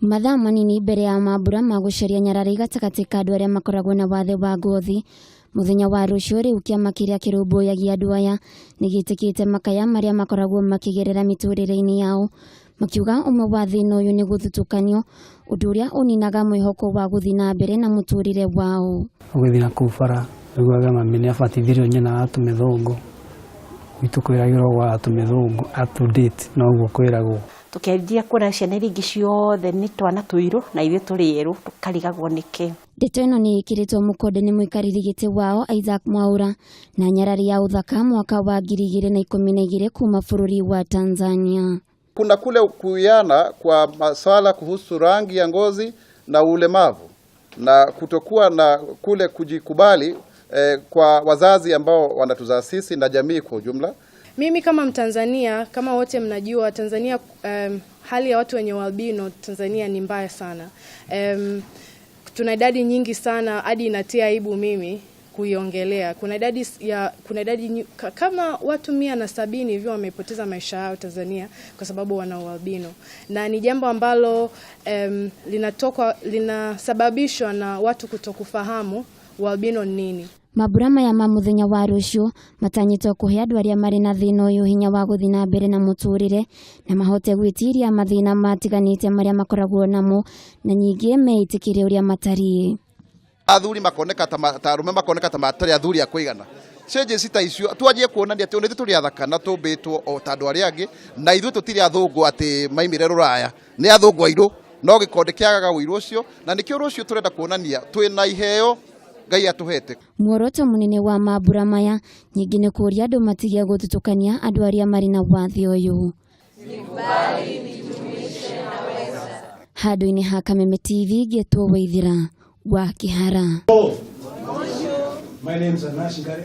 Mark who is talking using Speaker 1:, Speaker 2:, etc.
Speaker 1: Mathaa manini mbere ya mambura ma gucaria nyarari gatagati ka andu aria makoragwo na wathe wa ngothi muthenya wa rucio riu kiama kiria kirumbuyagia andu aya nigitikite makaya maria makoragwo makigerera miturire-ini yao makiuga umwe wa thina uyu ni guthutukanio undu uria uninaga mwihoko wa guthi na mbere na muturire wao
Speaker 2: guthina kubara niguaga mamene abatithirio nyina atumithungu itukwiragirwo wa atumithungu up to date no guo kwiragwo
Speaker 3: tukendia kura ciana iria ingi ciothe ni twana tuiru na ithuĩ tũrĩ erũ tukarigagwo nĩkĩ.
Speaker 1: Ndeto ĩno nĩ ĩkĩrĩtwo mũkonde nĩ mũikarĩri gĩtĩ wao Isaac Mwaura na nyarari ya uthaka mwaka wa 2012 kuma bũrũri wa Tanzania.
Speaker 4: Kuna kule kuyana kwa maswala kuhusu rangi ya ngozi na ulemavu na kutokuwa na kule kujikubali kwa wazazi ambao wanatuzaa sisi na jamii kwa ujumla.
Speaker 5: Mimi kama Mtanzania, kama wote mnajua Tanzania, hali ya watu wenye albino Tanzania ni mbaya sana. Tuna idadi nyingi sana hadi inatia aibu mimi kuiongelea. Kuna idadi kama watu 170 hivyo wamepoteza maisha yao Tanzania kwa sababu wana albino. Na ni jambo ambalo linasababishwa na watu kutokufahamu albino nini.
Speaker 1: Mambura maya ma muthenya wa rucio matanyitwo kuhe andu aria mari na thina uyu hinya wa guthi na mbere na muturire na mahote gwitiria mathina matiganite maria makoragwo namo na nyingi meitikire uria matari.
Speaker 4: Athuri makoneka ta arume makoneka ta matari athuri a kuigana cenje cita icio twanjie kuonania ati onethe turi athakana tumbitwo o tandu aria angi na ithuĩ tutiri athungu ati maimire ruraya ni athungu airu no gikonde kiagaga wiru ucio na nikio rucio turenda kuonania twina iheo Ngai atuhete.
Speaker 1: Muoroto munene wa mambura maya nyingi ni kuria andu matigia guthutukania andu aria mari na wathe uyu. Handũ-inĩ ha Kameme TV Getwo Waithira wa Kihara.
Speaker 6: My name is Anash Ngare.